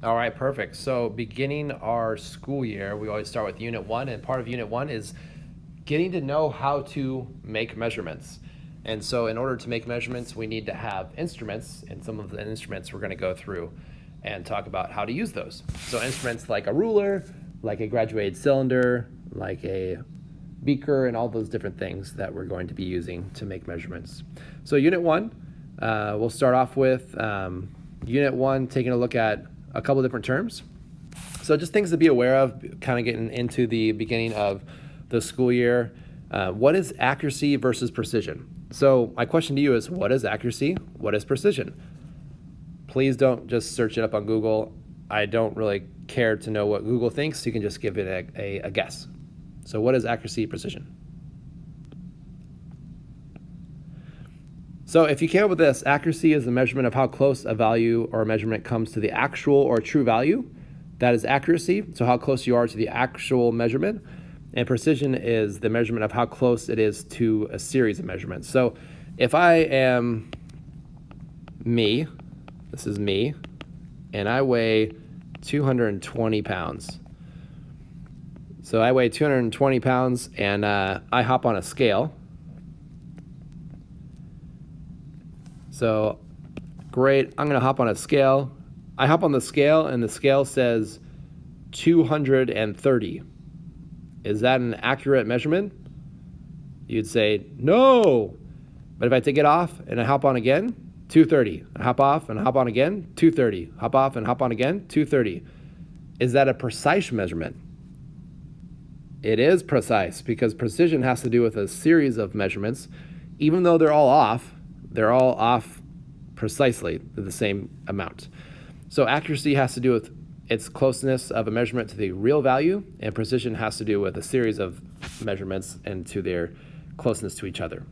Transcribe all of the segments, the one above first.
All right, perfect. So beginning our school year, we always start with Unit 1, and part of Unit 1 is getting to know how to make measurements. And so in order to make measurements, we need to have instruments, and some of the instruments we're going to go through and talk about how to use those. So instruments like a ruler, like a graduated cylinder, like a beaker, and all those different things that we're going to be using to make measurements. So Unit 1, we'll start off with Unit 1, taking a look at a couple different terms. So just things to be aware of, kind of getting into the beginning of the school year. What is accuracy versus precision? So my question to you is, what is accuracy? What is precision? Please don't just search it up on Google. I don't really care to know what Google thinks. You can just give it a guess. So what is accuracy, precision? So if you came up with this, accuracy is the measurement of how close a value or a measurement comes to the actual or true value. That is accuracy, so how close you are to the actual measurement. And precision is the measurement of how close it is to a series of measurements. So if I am me, this is me, and I weigh 220 pounds. So I weigh 220 pounds, and I hop on a scale. So great, I'm gonna hop on a scale. I hop on the scale and the scale says 230. Is that an accurate measurement? You'd say, no. But if I take it off and I hop on again, 230. I hop off and hop on again, 230. Hop off and hop on again, 230. Is that a precise measurement? It is precise, because precision has to do with a series of measurements. Even though they're all off precisely the same amount. So accuracy has to do with its closeness of a measurement to the real value, and precision has to do with a series of measurements and to their closeness to each other.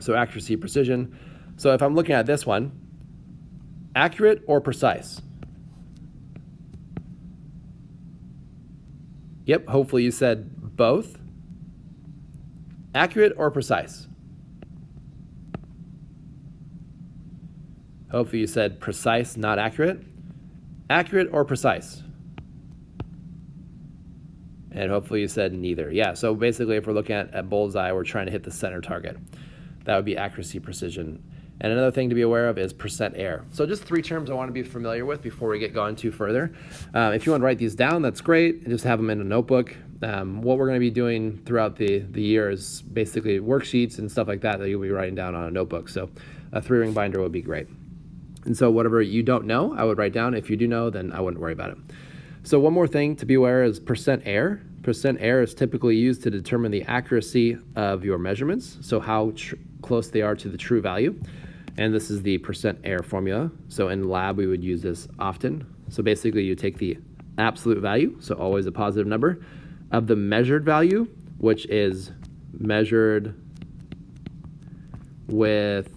So accuracy, precision. So if I'm looking at this one, accurate or precise? Yep, hopefully you said both. Accurate or precise? Hopefully you said precise, not accurate. Accurate or precise? And hopefully you said neither. Yeah, so basically if we're looking at bullseye, we're trying to hit the center target. That would be accuracy, precision. And another thing to be aware of is percent error. So just 3 terms I want to be familiar with before we get going too further. If you want to write these down, that's great. And just have them in a notebook. What we're going to be doing throughout the year is basically worksheets and stuff like that you'll be writing down on a notebook. So a 3-ring binder would be great. And so whatever you don't know, I would write down. If you do know, then I wouldn't worry about it. So one more thing to be aware is percent error. Percent error is typically used to determine the accuracy of your measurements, so how close they are to the true value. And this is the percent error formula. So in lab, we would use this often. So basically you take the absolute value, so always a positive number, of the measured value, which is measured with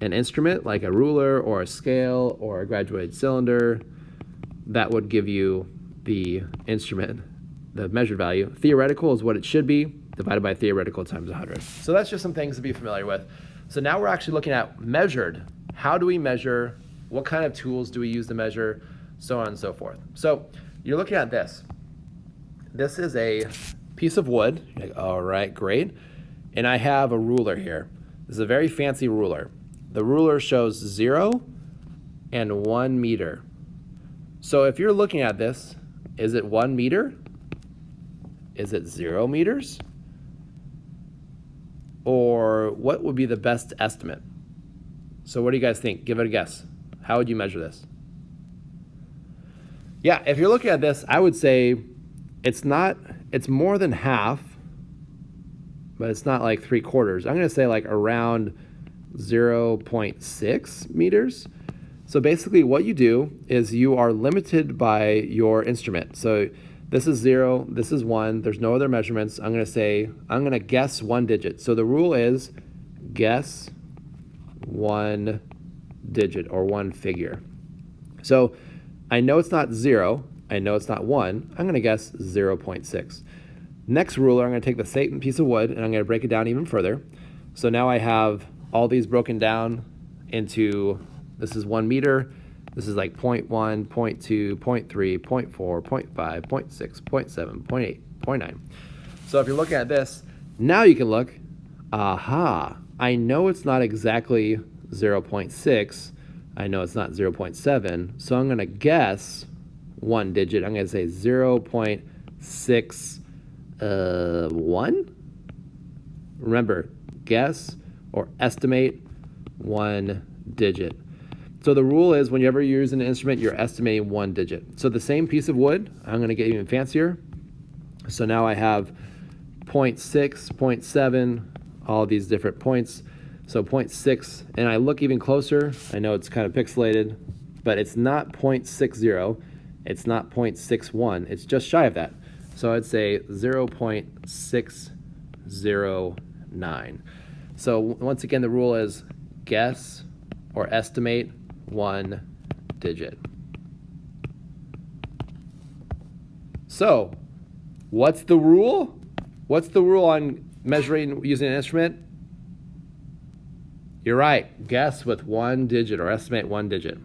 an instrument like a ruler or a scale or a graduated cylinder. That would give you the instrument, the measured value. Theoretical is what it should be, divided by theoretical times 100. So that's just some things to be familiar with. So now we're actually looking at measured. How do we measure? What kind of tools do we use to measure? So on and so forth. So you're looking at this. This is a piece of wood. You're like, all right, great. And I have a ruler here. This is a very fancy ruler. The ruler shows 0 and 1 meter. So if you're looking at this, is it 1 meter? Is it 0 meters? Or what would be the best estimate? So what do you guys think? Give it a guess. How would you measure this? Yeah, if you're looking at this, I would say it's more than half, but it's not like 3/4. I'm gonna say like around 0.6 meters. So basically what you do is you are limited by your instrument. So this is 0, this is 1, there's no other measurements. I'm gonna guess 1 digit. So the rule is guess 1 digit or 1 figure. So I know it's not 0, I know it's not 1, I'm gonna guess 0.6. Next ruler, I'm gonna take the same piece of wood and I'm gonna break it down even further. So now I have all these broken down into, this is 1 meter, This is like 0.1, 0.2, 0.3, 0.4, 0.5, 0.6, 0.7, 0.8, 0.9. So if you're looking at this, now you can look, aha, I know it's not exactly 0.6. I know it's not 0.7. So I'm going to guess one digit. I'm going to say 0.61. Remember, guess or estimate one digit. So the rule is whenever you're using an instrument, you're estimating one digit. So the same piece of wood, I'm going to get even fancier. So now I have 0.6, 0.7, all these different points. So 0.6, and I look even closer. I know it's kind of pixelated, but it's not 0.60. It's not 0.61. It's just shy of that. So I'd say 0.609. So once again, the rule is guess or estimate one digit. So what's the rule? What's the rule on measuring using an instrument? You're right, guess with one digit or estimate one digit.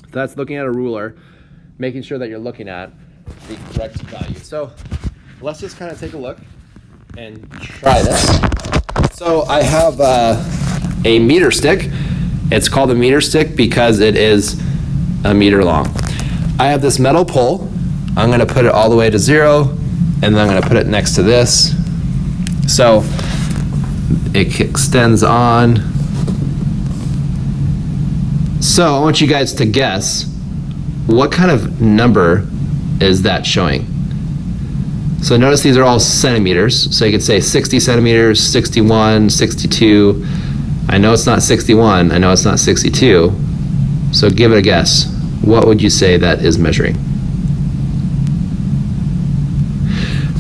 So that's looking at a ruler, making sure that you're looking at the correct value. So let's just kind of take a look and try this. So I have a meter stick. It's called a meter stick because it is a meter long. I have this metal pole. I'm going to put it all the way to 0, and then I'm going to put it next to this. So it extends on. So I want you guys to guess what kind of number is that showing. So notice these are all centimeters. So you could say 60 centimeters, 61, 62. I know it's not 61. I know it's not 62. So give it a guess. What would you say that is measuring?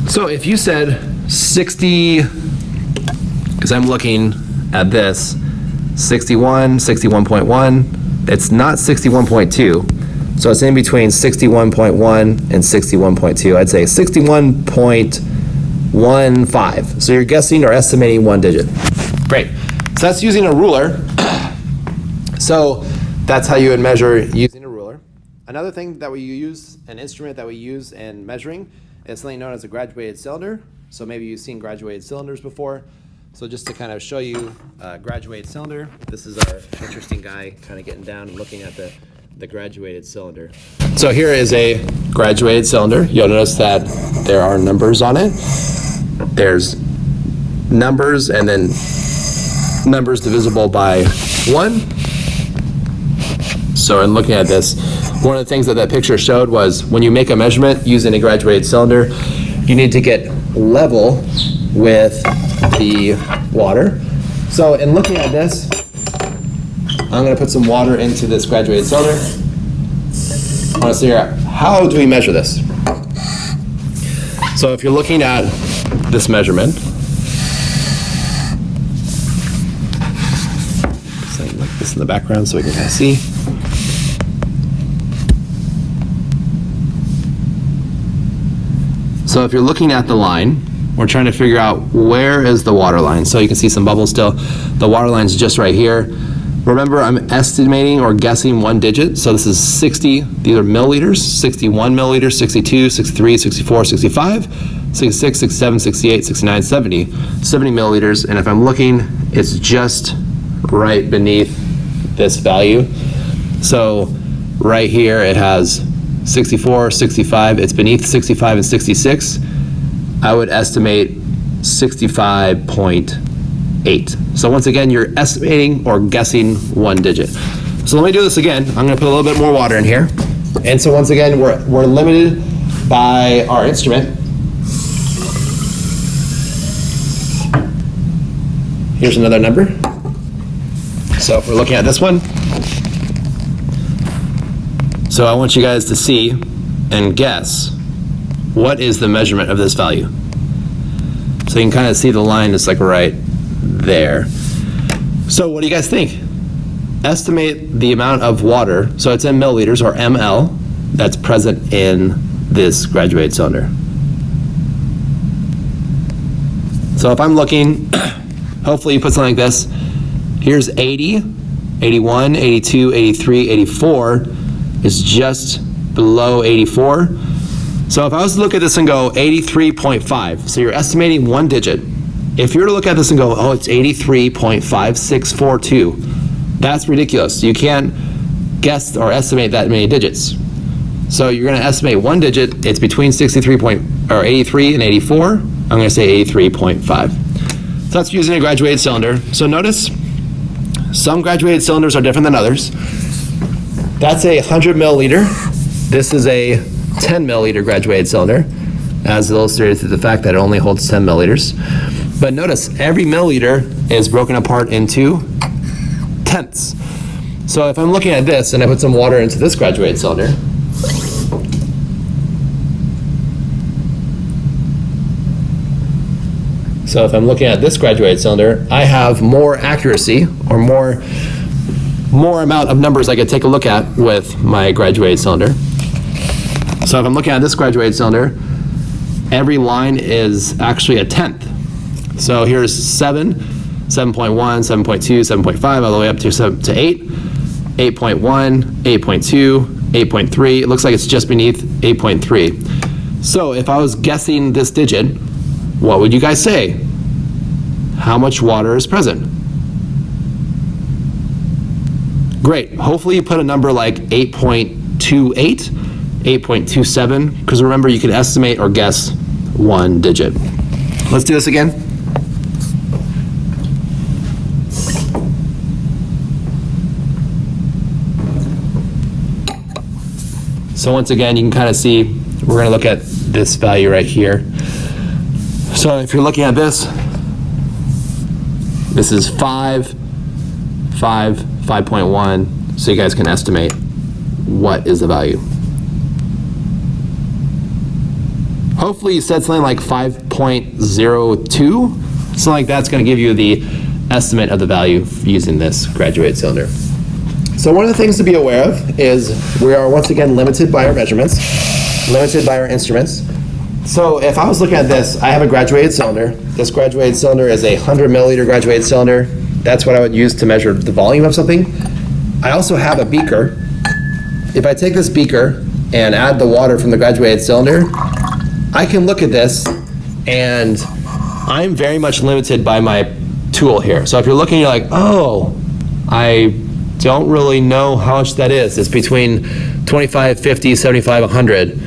So if you said 60, because I'm looking at this, 61, 61.1, it's not 61.2. So it's in between 61.1 and 61.2. I'd say 61.15. So you're guessing or estimating one digit. Great. So that's using a ruler. So that's how you would measure using a ruler. Another thing that we use, an instrument that we use in measuring, is something known as a graduated cylinder. So maybe you've seen graduated cylinders before. So just to kind of show you a graduated cylinder, this is our interesting guy kind of getting down and looking at the graduated cylinder. So here is a graduated cylinder. You'll notice that there are numbers on it. There's numbers and then numbers divisible by 1. So in looking at this, one of the things that that picture showed was when you make a measurement using a graduated cylinder, you need to get level with the water. So in looking at this, I'm going to put some water into this graduated cylinder. I want to figure out how do we measure this. So if you're looking at this measurement, something like this in the background so we can kind of see. So if you're looking at the line, we're trying to figure out where is the water line. So you can see some bubbles still. The water line's just right here. Remember, I'm estimating or guessing one digit. So this is 60, these are milliliters, 61 milliliters, 62, 63, 64, 65, 66, 67, 68, 69, 70 milliliters. And if I'm looking, it's just right beneath this value. So right here, it has 64, 65, it's beneath 65 and 66. I would estimate 65.8. So once again, you're estimating or guessing one digit. So let me do this again. I'm gonna put a little bit more water in here. And so once again, we're limited by our instrument. Here's another number. So if we're looking at this one, so I want you guys to see and guess what is the measurement of this value. So you can kind of see the line is like right there. So what do you guys think? Estimate the amount of water, so it's in milliliters or ml, that's present in this graduated cylinder. So if I'm looking, hopefully you put something like this. Here's 80, 81, 82, 83, 84. is just below 84. So if I was to look at this and go 83.5, so you're estimating one digit. If you were to look at this and go, oh, it's 83.5642, that's ridiculous. You can't guess or estimate that many digits. So you're going to estimate one digit. It's between 83 and 84. I'm going to say 83.5. So that's using a graduated cylinder. So notice some graduated cylinders are different than others. That's a 100 milliliter. This is a 10 milliliter graduated cylinder, as illustrated through the fact that it only holds 10 milliliters. But notice every milliliter is broken apart into tenths. So if I'm looking at this and I put some water into this graduated cylinder, so if I'm looking at this graduated cylinder, I have more accuracy or more amount of numbers I could take a look at with my graduated cylinder. So if I'm looking at this graduated cylinder, every line is actually a tenth. So here's 7, 7.1, 7.2, 7.5, all the way up to 8, 8.1, 8.2, 8.3. It looks like it's just beneath 8.3. So if I was guessing this digit, what would you guys say? How much water is present? Great. Hopefully you put a number like 8.28, 8.27, because remember you can estimate or guess one digit. Let's do this again. So once again, you can kind of see, we're going to look at this value right here. So if you're looking at this, this is 5, 5.1, so you guys can estimate what is the value. Hopefully you said something like 5.02, something like that's going to give you the estimate of the value using this graduated cylinder. So one of the things to be aware of is we are once again limited by our measurements, limited by our instruments. So if I was looking at this, I have a graduated cylinder. This graduated cylinder is a 100 milliliter graduated cylinder. That's what I would use to measure the volume of something. I also have a beaker. If I take this beaker and add the water from the graduated cylinder, I can look at this and I'm very much limited by my tool here. So if you're looking, you're like, oh, I don't really know how much that is. It's between 25, 50, 75, 100.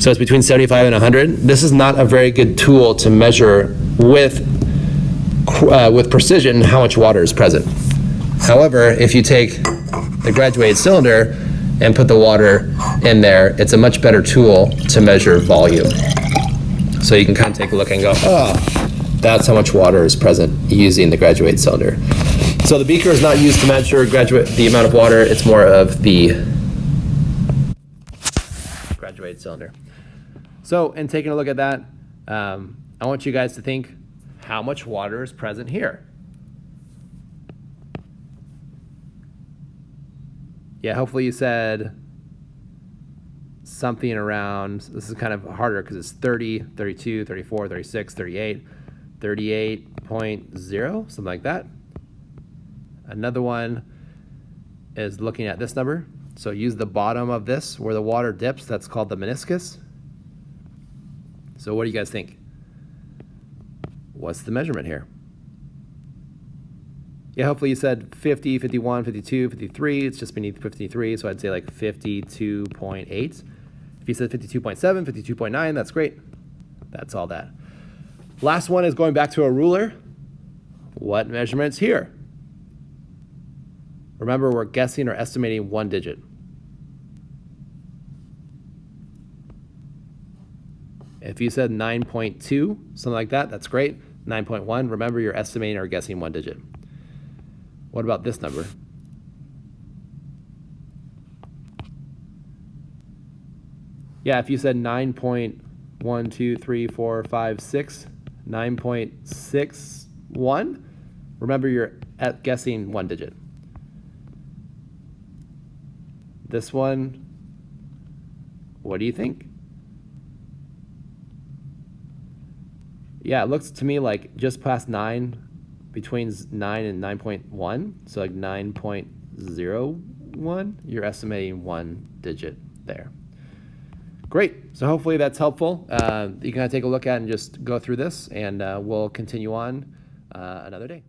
So it's between 75 and 100. This is not a very good tool to measure with precision how much water is present. However, if you take the graduated cylinder and put the water in there, it's a much better tool to measure volume. So you can kind of take a look and go, oh, that's how much water is present using the graduated cylinder. So the beaker is not used to measure the amount of water, it's more of the graduated cylinder. So in taking a look at that, I want you guys to think how much water is present here. Yeah, hopefully you said something around, this is kind of harder because it's 30, 32, 34, 36, 38, 38.0, something like that. Another one is looking at this number. So use the bottom of this where the water dips, that's called the meniscus. So what do you guys think? What's the measurement here? Yeah, hopefully you said 50, 51, 52, 53. It's just beneath 53, so I'd say like 52.8. If you said 52.7, 52.9, that's great. That's all that. Last one is going back to a ruler. What measurement's here? Remember, we're guessing or estimating one digit. If you said 9.2, something like that, that's great. 9.1, remember you're estimating or guessing one digit. What about this number? Yeah, if you said 9.1, 2, 3, 4, 5, 6, 9.61, remember you're guessing one digit. This one, what do you think? Yeah, it looks to me like just past 9, between 9 and 9.1, so like 9.01, 1, you're estimating 1 digit there. Great. So hopefully that's helpful. You can kind of take a look at and just go through this, and we'll continue on another day.